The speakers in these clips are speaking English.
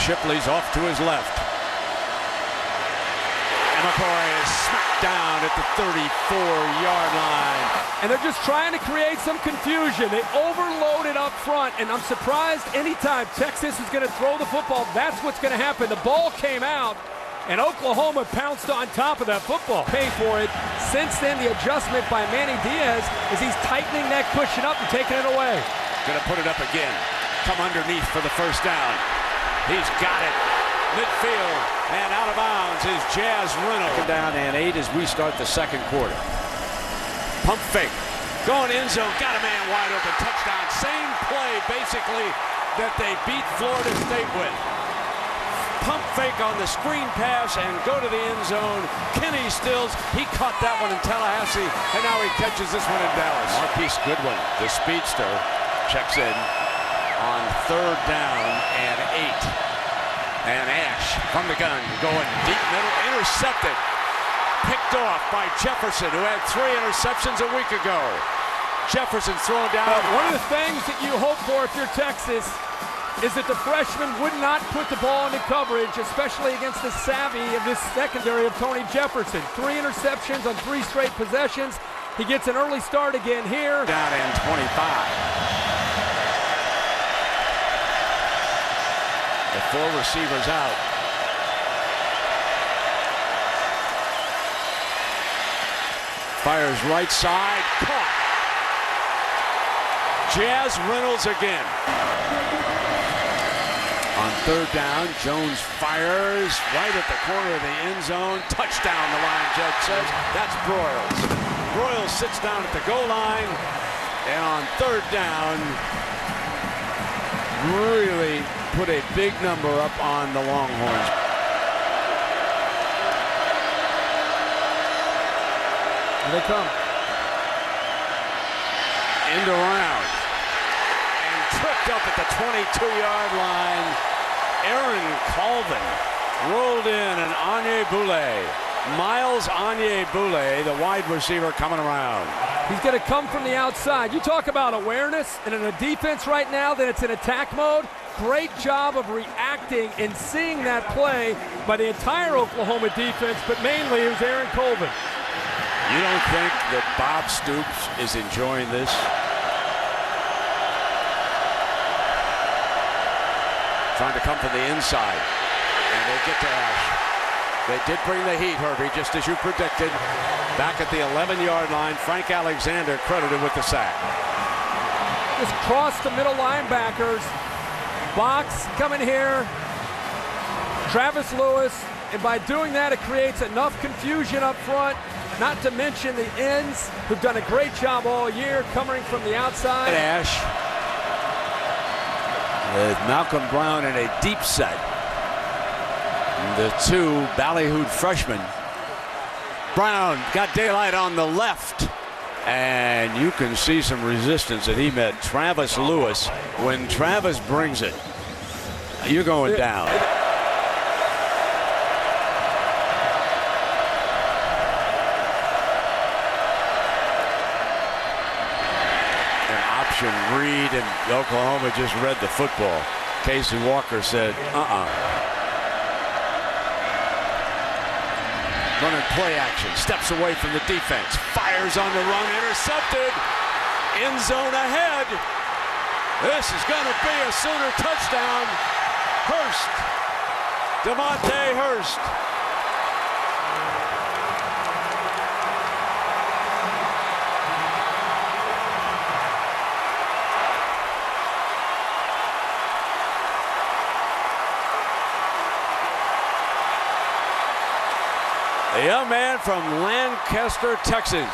Shipley's off to his left. And McCoy is smacked down at the 34-yard line. And they're just trying to create some confusion. They overloaded up front, and I'm surprised anytime Texas is going to throw the football, that's what's going to happen. The ball came out, and Oklahoma pounced on top of that football. Pay for it. Since then, the adjustment by Manny Diaz is he's tightening that cushion up and taking it away. Gonna put it up again. Come underneath for the first down. He's got it. Midfield and out of bounds is Jazz Reynolds. Down and 8 as we start the second quarter. Pump fake. Going end zone. Got a man wide open. Touchdown. Same play basically that they beat Florida State with. Pump fake on the screen pass and go to the end zone. Kenny Stills, he caught that one in Tallahassee, and now he catches this one in Dallas. Marquise Goodwin, the speedster, checks in on third down and 8. And Ash from the gun going deep middle, intercepted. Picked off by Jefferson, who had 3 interceptions a week ago. Jefferson's thrown down. One of the things that you hope for if you're Texas is that the freshman would not put the ball into coverage, especially against the savvy of this secondary of Tony Jefferson. 3 interceptions on 3 straight possessions. He gets an early start again here. Down in 25. The 4 receivers out. Fires right side, caught. Jazz Reynolds again. On third down, Jones fires right at the corner of the end zone. Touchdown, the line judge says. That's Broyles. Broyles sits down at the goal line. And on third down, really put a big number up on the Longhorns. Here they come. End around. And tripped up at the 22-yard line. Aaron Colvin rolled in, and Onyebule. Miles Onyebule, the wide receiver, coming around. He's going to come from the outside. You talk about awareness, and in a defense right now that it's in attack mode, great job of reacting and seeing that play by the entire Oklahoma defense, but mainly it was Aaron Colvin. You don't think that Bob Stoops is enjoying this? Trying to come from the inside, and they get to Ash. They did bring the heat, Herbie, just as you predicted. Back at the 11-yard line, Frank Alexander credited with the sack. Just cross the middle linebackers. Box coming here. Travis Lewis. And by doing that, it creates enough confusion up front, not to mention the ends, who've done a great job all year coming from the outside. Ash with Malcolm Brown in a deep set. The 2 ballyhooed freshmen. Brown got daylight on the left, and you can see some resistance that he met Travis Lewis. When Travis brings it, you're going down. An option read, and Oklahoma just read the football. Casey Walker said, Running play action, steps away from the defense, fires on the run, intercepted, end zone ahead. This is going to be a Sooner touchdown. Hurst, Devontae Hurst. A young man from Lancaster, Texas.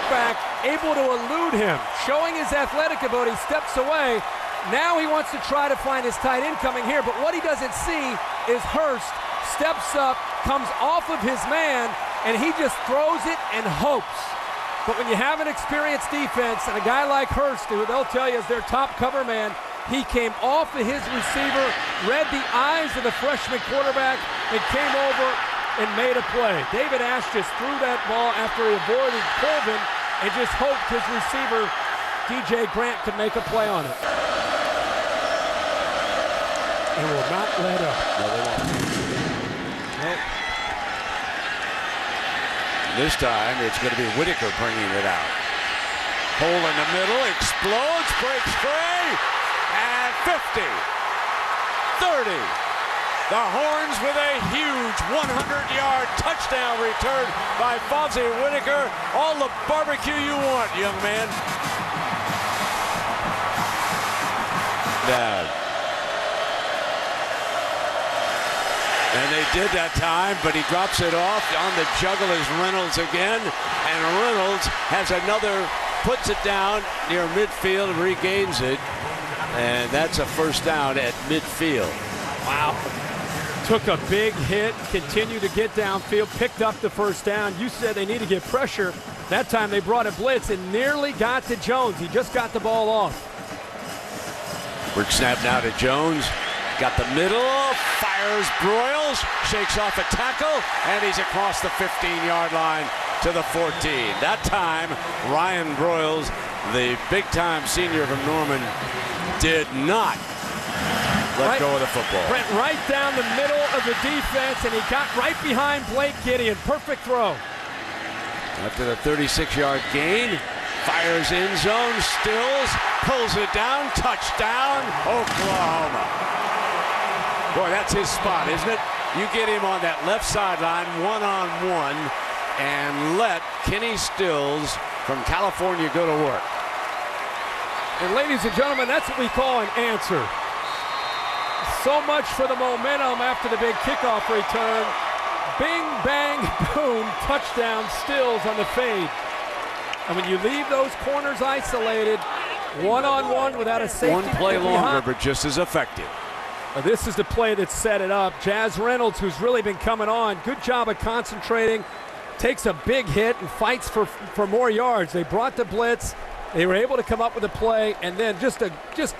Back, able to elude him, showing his athletic ability, steps away. Now he wants to try to find his tight end coming here, but what he doesn't see is Hurst steps up, comes off of his man, and he just throws it and hopes. But when you have an experienced defense and a guy like Hurst, who they'll tell you is their top cover man, He came off of his receiver, read the eyes of the freshman quarterback, and came over and made a play. David Ash just threw that ball after he avoided Colvin and just hoped his receiver, DJ Grant, could make a play on it. And will not let up. No, they won't. Nope. This time, it's going to be Whitaker bringing it out. Hole in the middle, explodes, breaks free, and 50, 30. The Horns with a huge 100-yard touchdown return by Fonzie Whitaker. All the barbecue you want, young man. Down. And they did that time, but he drops it off. On the juggle is Reynolds again. And Reynolds has another, puts it down near midfield, regains it. And that's a first down at midfield. Wow. Took a big hit, continued to get downfield, picked up the first down. You said they need to get pressure. That time they brought a blitz and nearly got to Jones. He just got the ball off. Quick snap now to Jones. Got the middle, fires Broyles, shakes off a tackle, and he's across the 15-yard line to the 14. That time, Ryan Broyles, the big-time senior from Norman, did not let go of the football. Went right down the middle of the defense, and he got right behind Blake Gideon. Perfect throw. After the 36-yard gain, fires end zone, stills, pulls it down, touchdown, Oklahoma. Boy, that's his spot, isn't it? You get him on that left sideline, one-on-one, and let Kenny Stills from California go to work. And ladies and gentlemen, that's what we call an answer. So much for the momentum after the big kickoff return. Bing, bang, boom, touchdown, Stills on the fade. And when you leave those corners isolated, one-on-one without a safety. One play longer, but just as effective. This is the play that set it up. Jazz Reynolds, who's really been coming on, good job of concentrating, takes a big hit and fights for more yards. They brought the blitz. They were able to come up with a play, and then just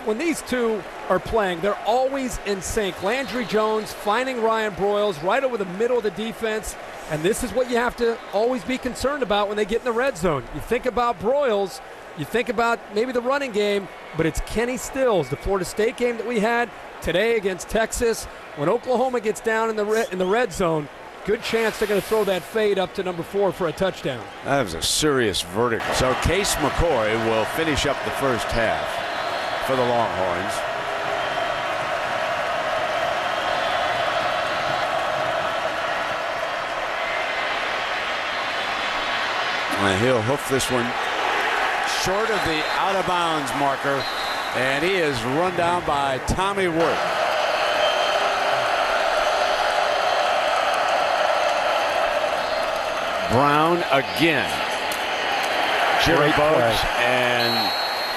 when these two are playing, they're always in sync. Landry Jones finding Ryan Broyles right over the middle of the defense, and this is what you have to always be concerned about when they get in the red zone. You think about Broyles, you think about maybe the running game, but it's Kenny Stills, the Florida State game that we had today against Texas. When Oklahoma gets down in the red zone, good chance they're going to throw that fade up to number 4 for a touchdown. That was a serious verdict. So Case McCoy will finish up the first half for the Longhorns. And he'll hoof this one short of the out-of-bounds marker, and he is run down by Tommy Worth. Brown again. Jerry Bugs and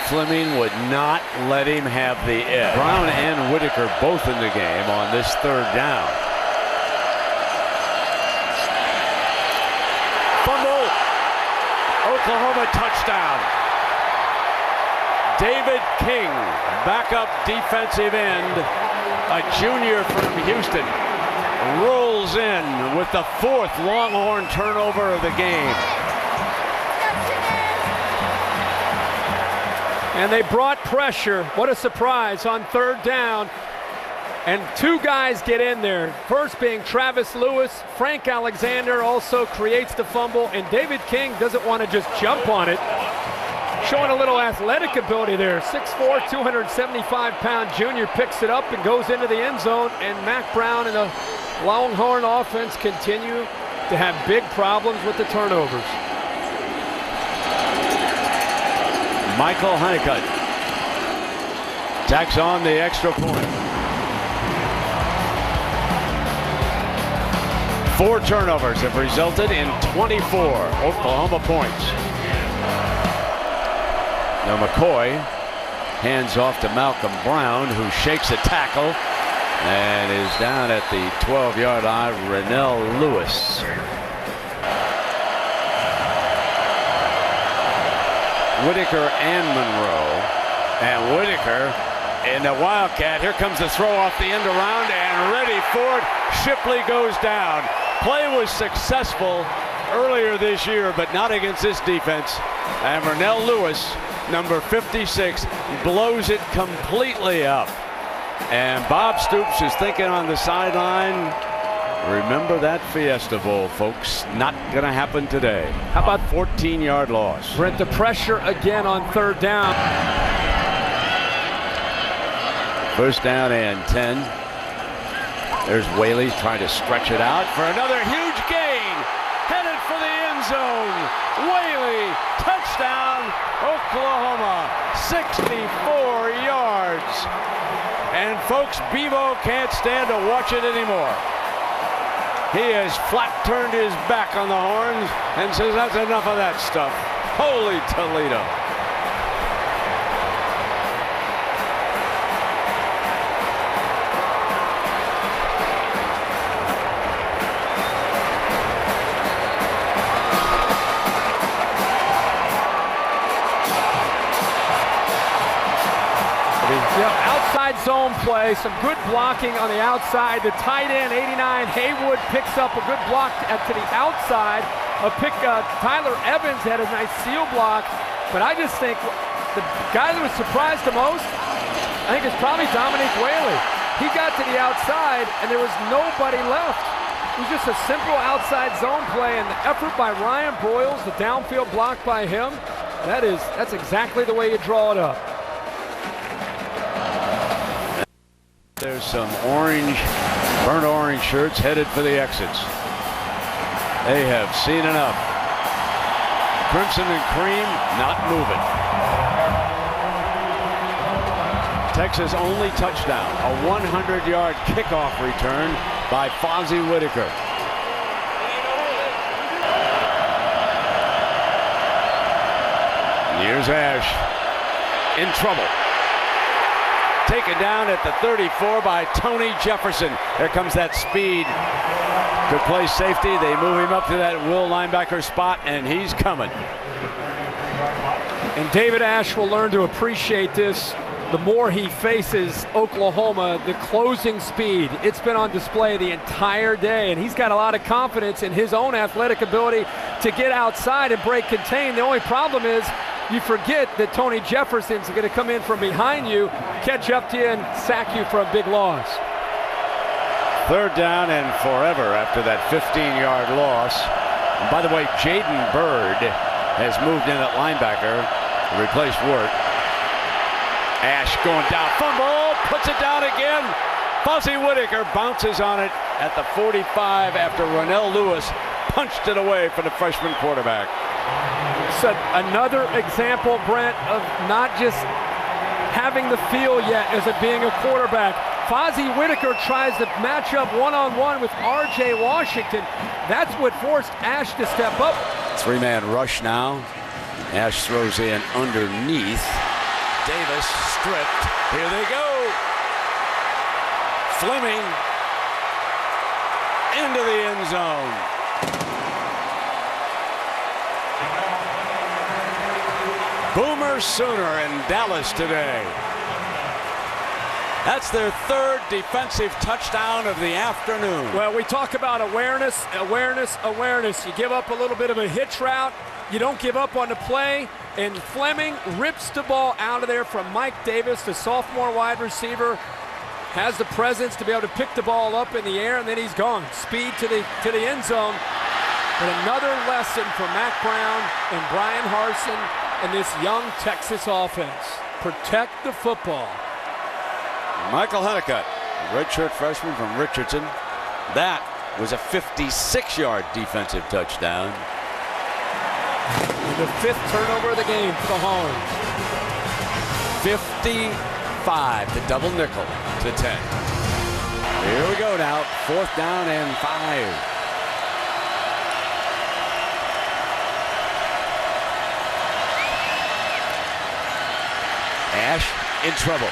Fleming would not let him have the edge. Brown and Whitaker both in the game on this third down. Fumble. Oklahoma touchdown. David King, backup defensive end, a junior from Houston, rolls in with the 4th Longhorn turnover of the game. And they brought pressure. What a surprise on third down. And 2 guys get in there. First being Travis Lewis. Frank Alexander also creates the fumble, and David King doesn't want to just jump on it. Showing a little athletic ability there. 6'4", 275-pound junior picks it up and goes into the end zone, and Mac Brown and the Longhorn offense continue to have big problems with the turnovers. Michael Honeycutt tacks on the extra point. 4 turnovers have resulted in 24 Oklahoma points. Now McCoy hands off to Malcolm Brown, who shakes a tackle and is down at the 12-yard line. Rennell Lewis. Whitaker and Monroe. And Whitaker in the Wildcat. Here comes the throw off the end around and ready for it. Shipley goes down. Play was successful earlier this year, but not against this defense. And Vernell Lewis, number 56, blows it completely up. And Bob Stoops is thinking on the sideline, remember that Fiesta Bowl, folks. Not going to happen today. How about 14-yard loss? Brent, the pressure again on third down. First down and 10. There's Whaley trying to stretch it out for another huge gain. Headed for the end zone. Whaley, touchdown, Oklahoma, 64 yards. And folks, Bevo can't stand to watch it anymore. He has flat turned his back on the Horns and says that's enough of that stuff. Holy Toledo. Outside zone play, some good blocking on the outside. The tight end, 89, Haywood, picks up a good block to the outside. Tyler Evans had a nice seal block, but I just think the guy that was surprised the most, I think, is probably Dominique Whaley. He got to the outside, and there was nobody left. It was just a simple outside zone play, and the effort by Ryan Broyles, the downfield block by him, that's exactly the way you draw it up. There's some orange, burnt orange shirts headed for the exits. They have seen enough. Crimson and cream not moving. Texas only touchdown, a 100-yard kickoff return by Fozzie Whitaker. Here's Ash in trouble. Taken down at the 34 by Tony Jefferson. Here comes that speed. Good play safety. They move him up to that will linebacker spot, and he's coming. And David Ash will learn to appreciate this. The more he faces Oklahoma, the closing speed. It's been on display the entire day, and he's got a lot of confidence in his own athletic ability to get outside and break contain. The only problem is you forget that Tony Jefferson's going to come in from behind you, catch up to you, and sack you for a big loss. Third down and forever after that 15-yard loss. And by the way, Jaden Bird has moved in at linebacker to replace Wirt. Ash going down, fumble, puts it down again. Fozzie Whitaker bounces on it at the 45 after Vernell Lewis punched it away for the freshman quarterback. So another example, Brent, of not just having the feel yet as it being a quarterback. Fozzie Whitaker tries to match up one-on-one with R.J. Washington. That's what forced Ash to step up. Three-man rush now. Ash throws in underneath. Davis stripped. Here they go. Fleming into the end zone. Boomer Sooner in Dallas today. That's their third defensive touchdown of the afternoon. Well, we talk about awareness, awareness, awareness. You give up a little bit of a hitch route. You don't give up on the play. And Fleming rips the ball out of there from Mike Davis, the sophomore wide receiver. Has the presence to be able to pick the ball up in the air, and then he's gone. Speed to the end zone. But another lesson for Mac Brown and Brian Harsin and this young Texas offense. Protect the football. Michael Honeycutt, a redshirt freshman from Richardson. That was a 56-yard defensive touchdown. The fifth turnover of the game for the Horns. 55, the double nickel to 10. Here we go now, fourth down and 5. Ash in trouble.